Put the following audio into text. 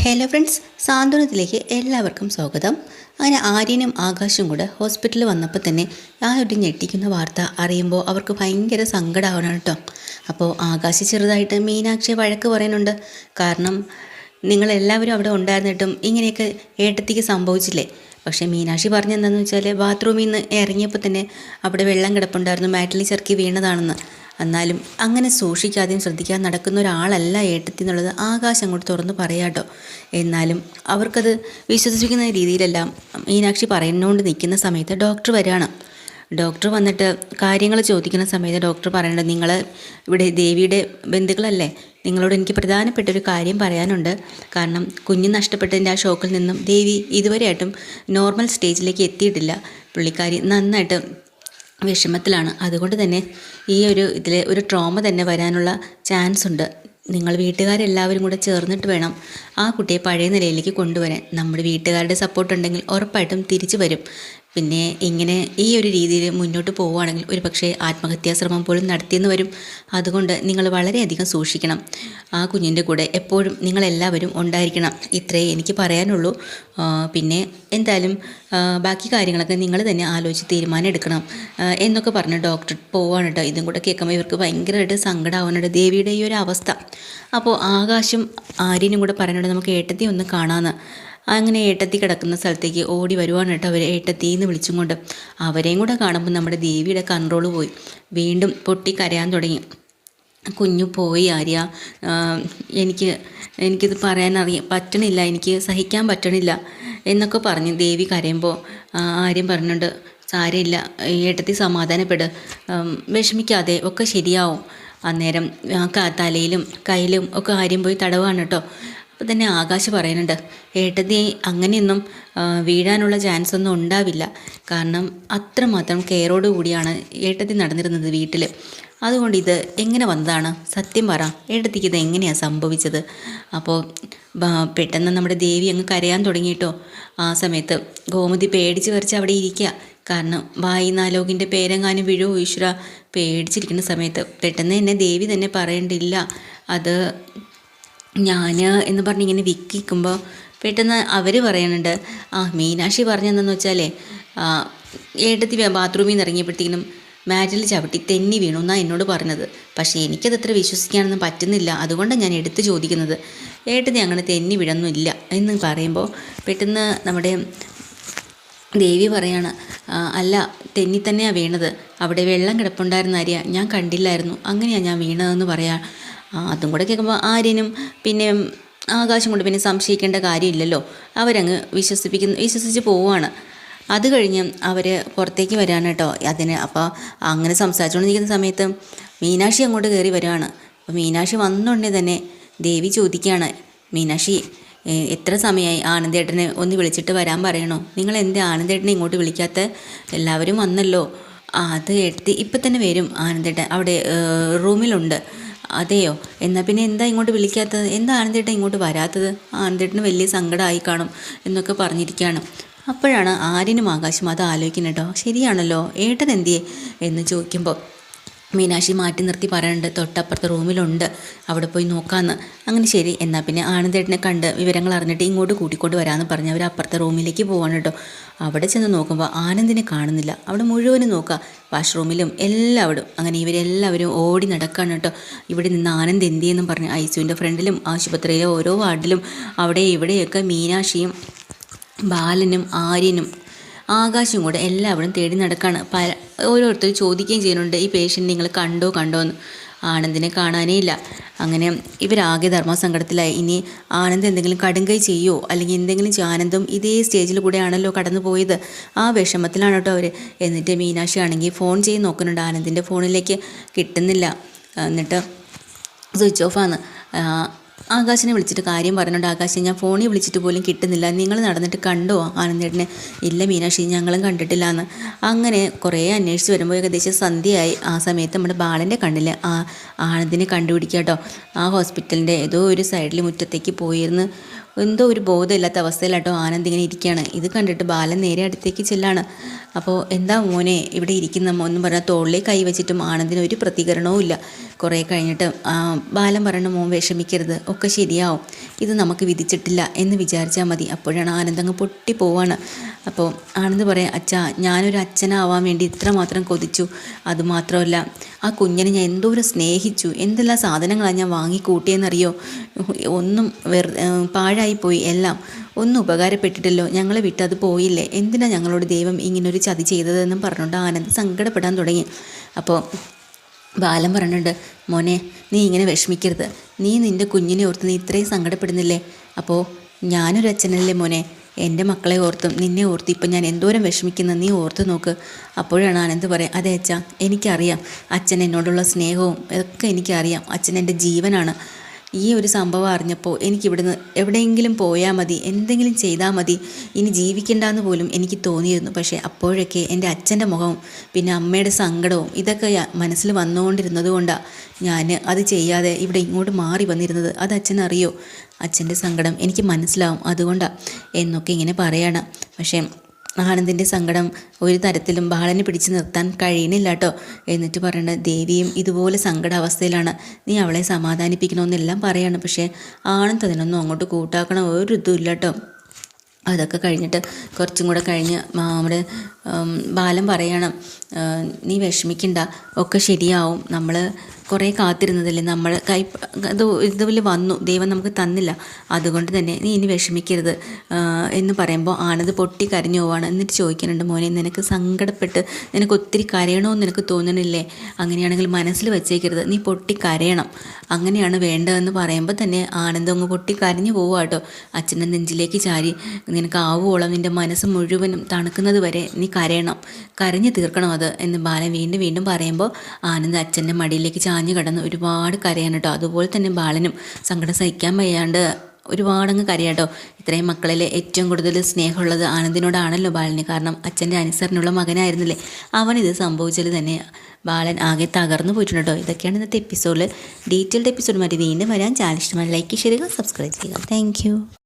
Hello friends, സാന്ത്വനത്തിലേക്ക് എല്ലാവർക്കും സ്വാഗതം. അങ്ങനെ ആര്യനും ആകാശും കൂടെ ഹോസ്പിറ്റലിൽ വന്നപ്പോൾ തന്നെ ആ ഒരു ഞെട്ടിക്കുന്ന വാർത്ത അറിയുമ്പോൾ അവർക്ക് ഭയങ്കര സങ്കടമാവണം കേട്ടോ. അപ്പോൾ ആകാശ് ചെറുതായിട്ട് മീനാക്ഷിയെ വഴക്ക് പറയുന്നുണ്ട്. കാരണം നിങ്ങളെല്ലാവരും അവിടെ ഉണ്ടായിരുന്നിട്ടും ഇങ്ങനെയൊക്കെ ഏട്ടത്തിക്ക് സംഭവിച്ചില്ലേ. പക്ഷേ മീനാക്ഷി പറഞ്ഞെന്താണെന്ന് വെച്ചാൽ ബാത്റൂമിൽ നിന്ന് ഇറങ്ങിയപ്പോൾ തന്നെ അവിടെ വെള്ളം കിടപ്പുണ്ടായിരുന്നു, മാറ്റിൽ ചെറുക്കി വീണതാണെന്ന്. എന്നാലും അങ്ങനെ സൂക്ഷിക്കാതെയും ശ്രദ്ധിക്കാതെ നടക്കുന്ന ഒരാളല്ല ഏട്ടത്തി എന്നുള്ളത് ആകാശം അങ്ങോട്ട് തുറന്ന് പറയാട്ടോ. എന്നാലും അവർക്കത് വിശ്വസിപ്പിക്കുന്ന രീതിയിലെല്ലാം മീനാക്ഷി പറയുന്നതുകൊണ്ട് നിൽക്കുന്ന സമയത്ത് ഡോക്ടർ വരികയാണ്. ഡോക്ടർ വന്നിട്ട് കാര്യങ്ങൾ ചോദിക്കുന്ന സമയത്ത് ഡോക്ടർ പറയേണ്ടത്, നിങ്ങൾ ഇവിടെ ദേവിയുടെ ബന്ധുക്കളല്ലേ, നിങ്ങളോട് എനിക്ക് പ്രധാനപ്പെട്ടൊരു കാര്യം പറയാനുണ്ട്. കാരണം കുഞ്ഞ് നഷ്ടപ്പെട്ടതിൻ്റെ ആ ഷോക്കിൽ നിന്നും ദേവി ഇതുവരെയായിട്ടും നോർമൽ സ്റ്റേജിലേക്ക് എത്തിയിട്ടില്ല. പുള്ളിക്കാരി നന്നായിട്ട് വിഷമത്തിലാണ്. അതുകൊണ്ട് തന്നെ ഈ ഇതിൽ ഒരു ട്രോമ തന്നെ വരാനുള്ള ചാൻസ് ഉണ്ട്. നിങ്ങൾ വീട്ടുകാരെല്ലാവരും കൂടെ ചേർന്നിട്ട് വേണം ആ കുട്ടിയെ പഴയ നിലയിലേക്ക് കൊണ്ടുവരാൻ. നമ്മുടെ വീട്ടുകാരുടെ സപ്പോർട്ട് ഉണ്ടെങ്കിൽ ഉറപ്പായിട്ടും തിരിച്ചു വരും. പിന്നെ ഇങ്ങനെ ഈ ഒരു രീതിയിൽ മുന്നോട്ട് പോവുകയാണെങ്കിൽ ഒരു പക്ഷേ ആത്മഹത്യാശ്രമം പോലും നടത്തിയെന്ന് വരും. അതുകൊണ്ട് നിങ്ങൾ വളരെയധികം സൂക്ഷിക്കണം. ആ കുഞ്ഞിൻ്റെ കൂടെ എപ്പോഴും നിങ്ങളെല്ലാവരും ഉണ്ടായിരിക്കണം. ഇത്രയേ എനിക്ക് പറയാനുള്ളൂ. പിന്നെ എന്തായാലും ബാക്കി കാര്യങ്ങളൊക്കെ നിങ്ങൾ തന്നെ ആലോചിച്ച് തീരുമാനം എടുക്കണം എന്നൊക്കെ പറഞ്ഞ് ഡോക്ടർ പോവാണ് കേട്ടോ. ഇതും കൂടെ കേൾക്കുമ്പോൾ ഇവർക്ക് ഭയങ്കരമായിട്ട് സങ്കടമാവുന്നുണ്ട് ദേവിയുടെ ഈ ഒരു അവസ്ഥ. അപ്പോൾ ആകാശം ആര്യനും കൂടെ പറയുന്നുണ്ട്, നമുക്ക് ഏട്ടത്തി ഒന്ന് കാണാമെന്ന്. അങ്ങനെ ഏട്ടത്തി കിടക്കുന്ന സ്ഥലത്തേക്ക് ഓടി വരുവാണ് കേട്ടോ. അവർ ഏട്ടത്തിന്ന് വിളിച്ചും കൊണ്ട് അവരെയും കൂടെ കാണുമ്പോൾ നമ്മുടെ ദേവിയുടെ കൺട്രോൾ പോയി. വീണ്ടും പൊട്ടിക്കരയാൻ തുടങ്ങി. കുഞ്ഞു പോയി ആര്യ, എനിക്കിത് പറ്റണില്ല, എനിക്ക് സഹിക്കാൻ പറ്റണില്ല എന്നൊക്കെ പറഞ്ഞ് ദേവി കരയുമ്പോൾ ആര്യം പറഞ്ഞുകൊണ്ട്, സാരമില്ല ഏട്ടത്തി, സമാധാനപ്പെട്, വിഷമിക്കാതെ, ഒക്കെ ശരിയാവും. അന്നേരം തലയിലും കയ്യിലും ഒക്കെ ആര്യം പോയി തടവാണ് കേട്ടോ. അപ്പോൾ തന്നെ ആകാശ് പറയുന്നുണ്ട്, ഏട്ടത്തി അങ്ങനെയൊന്നും വീഴാനുള്ള ചാൻസ് ഒന്നും ഉണ്ടാവില്ല. കാരണം അത്രമാത്രം കെയറോട് കൂടിയാണ് ഏട്ടത്തി നടന്നിരുന്നത് വീട്ടിൽ. അതുകൊണ്ട് ഇത് എങ്ങനെ വന്നതാണ്, സത്യം പറ, ഏട്ടത്തിക്ക് ഇത് എങ്ങനെയാണ് സംഭവിച്ചത്? അപ്പോൾ പെട്ടെന്ന് നമ്മുടെ ദേവി അങ്ങ് കരയാൻ തുടങ്ങിയിട്ടോ. ആ സമയത്ത് ഗോമതി പേടിച്ച് വരച്ച് അവിടെ ഇരിക്കുക. കാരണം വായിനാലോകിൻ്റെ പേരെങ്ങാനും വീഴുമോ ഈശ്വര, പേടിച്ചിരിക്കുന്ന സമയത്ത് പെട്ടെന്ന് എന്നെ ദേവി തന്നെ പറയണ്ടില്ല അത് ഞാൻ എന്ന് പറഞ്ഞ് ഇങ്ങനെ വിൽക്കുമ്പോൾ പെട്ടെന്ന് അവർ പറയുന്നുണ്ട്, മീനാക്ഷി പറഞ്ഞതെന്ന് വെച്ചാലേ ഏട്ടത്തി ബാത്റൂമിൽ നിന്ന് ഇറങ്ങിയപ്പോഴത്തേക്കും മാറ്റിൽ ചവിട്ടി തെന്നി വീണു എന്നാണ് എന്നോട് പറഞ്ഞത്. പക്ഷേ എനിക്കതത്ര വിശ്വസിക്കാനൊന്നും പറ്റുന്നില്ല. അതുകൊണ്ടാണ് ഞാൻ എടുത്ത് ചോദിക്കുന്നത്. ഏട്ടത്തി അങ്ങനെ തെന്നി വീഴൊന്നുമില്ല എന്ന് പറയുമ്പോൾ പെട്ടെന്ന് നമ്മുടെ ദേവി പറയാണ്, അല്ല, തെന്നി തന്നെയാണ് വീണത്, അവിടെ വെള്ളം കിടപ്പുണ്ടായിരുന്ന ആര്യ, ഞാൻ കണ്ടില്ലായിരുന്നു, അങ്ങനെയാണ് ഞാൻ വീണതെന്ന് പറയാം. അതും കൂടെ കേൾക്കുമ്പോൾ ആര്യനും പിന്നെ ആകാശം കൊണ്ട് പിന്നെ സംശയിക്കേണ്ട കാര്യമില്ലല്ലോ. അവരങ്ങ് വിശ്വസിച്ച് പോവുകയാണ്. അത് കഴിഞ്ഞ് അവർ പുറത്തേക്ക് വരാൻ കേട്ടോ. അപ്പോൾ അങ്ങനെ സംസാരിച്ചുകൊണ്ടിരിക്കുന്ന സമയത്ത് മീനാക്ഷി അങ്ങോട്ട് കയറി വരികയാണ്. അപ്പോൾ മീനാക്ഷി വന്നുകൊണ്ടേ തന്നെ ദേവി ചോദിക്കുകയാണ്, മീനാക്ഷി എത്ര സമയമായി, ആനന്ദേട്ടനെ ഒന്ന് വിളിച്ചിട്ട് വരാൻ പറയണോ? നിങ്ങൾ എന്താ ആനന്ദേട്ടനെ ഇങ്ങോട്ട് വിളിക്കാത്ത? എല്ലാവരും വന്നല്ലോ. അത് എടുത്ത് ഇപ്പം തന്നെ വരും ആനന്ദേട്ടൻ, അവിടെ റൂമിലുണ്ട്. അതെയോ, എന്നാൽ പിന്നെ എന്താ ഇങ്ങോട്ട് വിളിക്കാത്തത്? എന്താ ആനന്ദേട്ടൻ ഇങ്ങോട്ട് വരാത്തത്? ആനന്ദേട്ടന് വലിയ സങ്കടമായി കാണും എന്നൊക്കെ പറഞ്ഞിരിക്കുകയാണ്. അപ്പോഴാണ് ആര്യനും ആകാശം അത് ആലോചിക്കുന്നത് കേട്ടോ. ശരിയാണല്ലോ, ഏട്ടൻ എന്തിയെ എന്ന് ചോദിക്കുമ്പോൾ മീനാക്ഷി മാറ്റി നിർത്തി പറയുന്നുണ്ട്, തൊട്ടപ്പുറത്തെ റൂമിലുണ്ട്, അവിടെ പോയി നോക്കാമെന്ന്. അങ്ങനെ ശരി, എന്നാൽ പിന്നെ ആനന്ദേട്ടനെ കണ്ട് വിവരങ്ങൾ അറിഞ്ഞിട്ട് ഇങ്ങോട്ട് കൂട്ടിക്കൊണ്ട് വരാമെന്ന് പറഞ്ഞ് അവർ അപ്പുറത്തെ റൂമിലേക്ക് പോവാണ് കേട്ടോ. അവിടെ ചെന്ന് നോക്കുമ്പോൾ ആനന്ദിനെ കാണുന്നില്ല. അവിടെ മുഴുവനും നോക്കുക, വാഷ്റൂമിലും എല്ലാവരും. അങ്ങനെ ഇവരെല്ലാവരും ഓടി നടക്കുകയാണ് കേട്ടോ. ഇവിടെ നിന്ന് ആനന്ദ് എന്തിയെന്നും പറഞ്ഞ് ഐസിയുവിൻ്റെ ഫ്രണ്ടിലും ആശുപത്രിയിലെ ഓരോ വാർഡിലും അവിടെ ഇവിടെയൊക്കെ മീനാക്ഷിയും ബാലനും ആര്യനും ആകാശം കൂടെ എല്ലാവരും തേടി നടക്കുകയാണ്. ഓരോരുത്തർ ചോദിക്കുകയും ചെയ്യുന്നുണ്ട്, ഈ പേഷ്യൻ്റ് നിങ്ങൾ കണ്ടോ എന്ന്. ആനന്ദിനെ കാണാനേ ഇല്ല. അങ്ങനെ ഇവരാകെ ധർമ്മസങ്കടത്തിലായി. ഇനി ആനന്ദ് എന്തെങ്കിലും കടുങ്കൈ ചെയ്യുമോ, അല്ലെങ്കിൽ എന്തെങ്കിലും ആനന്ദും ഇതേ സ്റ്റേജിൽ കൂടെയാണല്ലോ കടന്നു പോയത്, ആ വിഷമത്തിലാണ് കേട്ടോ അവർ. എന്നിട്ട് മീനാക്ഷി ആണെങ്കിൽ ഫോൺ ചെയ്ത് നോക്കുന്നുണ്ട്, ആനന്ദിൻ്റെ ഫോണിലേക്ക് കിട്ടുന്നില്ല. എന്നിട്ട് സ്വിച്ച് ഓഫാണ്. ആകാശിനെ വിളിച്ചിട്ട് കാര്യം പറയുന്നുണ്ട്, ആകാശം ഞാൻ ഫോണിൽ വിളിച്ചിട്ട് പോലും കിട്ടുന്നില്ല, നിങ്ങൾ നടന്നിട്ട് കണ്ടോ ആനന്ദേട്ടനെ? ഇല്ല മീനാക്ഷി, ഞങ്ങളും കണ്ടിട്ടില്ല എന്ന്. അങ്ങനെ കുറേ അന്വേഷിച്ച് വരുമ്പോൾ ഏകദേശം സന്ധ്യയായി. ആ സമയത്ത് നമ്മുടെ ബാലൻ്റെ കണ്ണിൽ ആനന്ദിനെ കണ്ടുപിടിക്കുക കേട്ടോ. ആ ഹോസ്പിറ്റലിൻ്റെ ഏതോ ഒരു സൈഡിൽ മുറ്റത്തേക്ക് പോയിരുന്ന് എന്തോ ഒരു ബോധമില്ലാത്ത അവസ്ഥയിലാട്ടോ ആനന്ദ് ഇങ്ങനെ ഇരിക്കുകയാണ്. ഇത് കണ്ടിട്ട് ബാലൻ നേരെ അടുത്തേക്ക് ചെല്ലാണ്. അപ്പോൾ എന്താ മോനെ ഇവിടെ ഇരിക്കുന്ന മോനെന്ന് പറഞ്ഞാൽ തോളിലേക്ക് കൈ വെച്ചിട്ടും ആനന്ദിന് ഒരു പ്രതികരണവും ഇല്ല. കുറേ കഴിഞ്ഞിട്ട് ബാലൻ പറയണ മോൻ വിഷമിക്കരുത്, ഒക്കെ ശരിയാവും, ഇത് നമുക്ക് വിധിച്ചിട്ടില്ല എന്ന് വിചാരിച്ചാൽ മതി. അപ്പോഴാണ് ആനന്ദങ്ങ് പൊട്ടിപ്പോവാണ്. അപ്പോൾ ആനന്ദ് പറയാം, അച്ഛാ ഞാനൊരു അച്ഛനാവാൻ വേണ്ടി ഇത്രമാത്രം കൊതിച്ചു. അതുമാത്രമല്ല ആ കുഞ്ഞിനെ ഞാൻ എന്തോരം സ്നേഹിച്ചു, എന്തെല്ലാം സാധനങ്ങളാണ് ഞാൻ വാങ്ങിക്കൂട്ടിയെന്നറിയോ. ഒന്നും പാഴായിപ്പോയി, എല്ലാം ഒന്നും ഉപകാരപ്പെട്ടിട്ടല്ലോ, ഞങ്ങളെ വിട്ട് അത് പോയില്ലേ, എന്തിനാ ഞങ്ങളോട് ദൈവം ഇങ്ങനൊരു ചതി ചെയ്തതെന്നും പറഞ്ഞുകൊണ്ട് ആനന്ദ് സങ്കടപ്പെടാൻ തുടങ്ങി. അപ്പോൾ ബാലൻ പറഞ്ഞിട്ടുണ്ട്, മോനെ നീ ഇങ്ങനെ വിഷമിക്കരുത്, നീ നിൻ്റെ കുഞ്ഞിനെ ഓർത്ത് നീ ഇത്രയും സങ്കടപ്പെടുന്നില്ലേ, അപ്പോൾ ഞാനൊരു അച്ഛനല്ലേ മോനെ, എൻ്റെ മക്കളെ ഓർത്തും നിന്നെ ഓർത്തും ഇപ്പം ഞാൻ എന്തോരം വിഷമിക്കുന്ന നീ ഓർത്ത് നോക്ക്. അപ്പോഴാണ് ആനന്ദ് പറയാം, അതെ അച്ഛാ എനിക്കറിയാം, അച്ഛൻ എന്നോടുള്ള സ്നേഹവും ഒക്കെ എനിക്കറിയാം, അച്ഛൻ എൻ്റെ ജീവനാണ്. ഈ ഒരു സംഭവം അറിഞ്ഞപ്പോൾ എനിക്കിവിടുന്ന് എവിടെയെങ്കിലും പോയാൽ മതി, എന്തെങ്കിലും ചെയ്താൽ മതി, ഇനി ജീവിക്കണ്ടെന്ന് പോലും എനിക്ക് തോന്നിയിരുന്നു. പക്ഷേ അപ്പോഴൊക്കെ എൻ്റെ അച്ഛൻ്റെ മുഖവും പിന്നെ അമ്മയുടെ സങ്കടവും ഇതൊക്കെ മനസ്സിൽ വന്നുകൊണ്ടിരുന്നത് കൊണ്ടാണ് ഞാൻ അത് ചെയ്യാതെ ഇവിടെ ഇങ്ങോട്ട് മാറി വന്നിരുന്നത്. അത് അച്ഛനറിയോ, അച്ഛൻ്റെ സങ്കടം എനിക്ക് മനസ്സിലാവും, അതുകൊണ്ടാണ് എന്നൊക്കെ ഇങ്ങനെ പറയണം. പക്ഷേ ആനന്ദിൻ്റെ സങ്കടം ഒരു തരത്തിലും ബാലനെ പിടിച്ചു നിർത്താൻ കഴിയണില്ല കേട്ടോ. എന്നിട്ട് പറയണ, ദേവിയും ഇതുപോലെ സങ്കടാവസ്ഥയിലാണ്, നീ അവളെ സമാധാനിപ്പിക്കണമെന്നെല്ലാം പറയാണ്. പക്ഷേ ആനന്ദ് അതിനൊന്നും അങ്ങോട്ട് കൂട്ടാക്കണം ഒരു ഇതും ഇല്ല കേട്ടോ. അതൊക്കെ കഴിഞ്ഞിട്ട് കുറച്ചും കൂടെ കഴിഞ്ഞ് നമ്മുടെ ബാലൻ പറയണം, നീ വിഷമിക്കണ്ട, ഒക്കെ ശരിയാവും, നമ്മൾ കുറേ കാത്തിരുന്നതല്ലേ, നമ്മൾ ഇതിൽ വന്നു, ദൈവം നമുക്ക് തന്നില്ല, അതുകൊണ്ട് തന്നെ നീ ഇനി വിഷമിക്കരുത് എന്ന് പറയുമ്പോൾ ആനന്ദ് പൊട്ടി കരഞ്ഞു പോവാണ്. എന്നിട്ട് ചോദിക്കുന്നുണ്ട്, മോനെ നിനക്ക് സങ്കടപ്പെട്ട് നിനക്ക് ഒത്തിരി കരയണമെന്ന് നിനക്ക് തോന്നണില്ലേ, അങ്ങനെയാണെങ്കിൽ മനസ്സിൽ വെച്ചേക്കരുത്, നീ പൊട്ടി കരയണം, അങ്ങനെയാണ് വേണ്ടതെന്ന് പറയുമ്പോൾ തന്നെ ആനന്ദ് അങ്ങ് പൊട്ടി കരഞ്ഞു പോവുക കേട്ടോ. അച്ഛൻ്റെ നെഞ്ചിലേക്ക് ചാരി, നിനക്ക് ആവുവോളം നിൻ്റെ മനസ്സ് മുഴുവനും തണുക്കുന്നത് വരെ നീ കരയണം, കരഞ്ഞു തീർക്കണം അത് എന്ന് ബാലൻ വീണ്ടും വീണ്ടും പറയുമ്പോൾ ആനന്ദ് അച്ഛൻ്റെ മടിയിലേക്ക് ചാഞ്ഞു കിടന്ന് ഒരുപാട് കരയാണ് കേട്ടോ. അതുപോലെ തന്നെ ബാലനും സങ്കടം സഹിക്കാൻ വയ്യാണ്ട് ഒരുപാടങ്ങ് കരയാട്ടോ. ഇത്രയും മക്കളിൽ ഏറ്റവും കൂടുതൽ സ്നേഹമുള്ളത് ആനന്ദിനോടാണല്ലോ ബാലന്, കാരണം അച്ഛൻ്റെ അനുസരണയുള്ള മകനായിരുന്നില്ലേ. അവനിത് സംഭവിച്ചാൽ തന്നെ ബാലൻ ആകെ തകർന്നു പോയിട്ടുണ്ട് കേട്ടോ. ഇതൊക്കെയാണ് ഇന്നത്തെ എപ്പിസോഡിൽ. ഡീറ്റെയിൽഡ് എപ്പിസോഡ് മാറ്റി വീണ്ടും വരാൻ ചാനൽ ഇഷ്ടമായി ലൈക്ക് ചെയ്യുക, സബ്സ്ക്രൈബ് ചെയ്യുക. താങ്ക്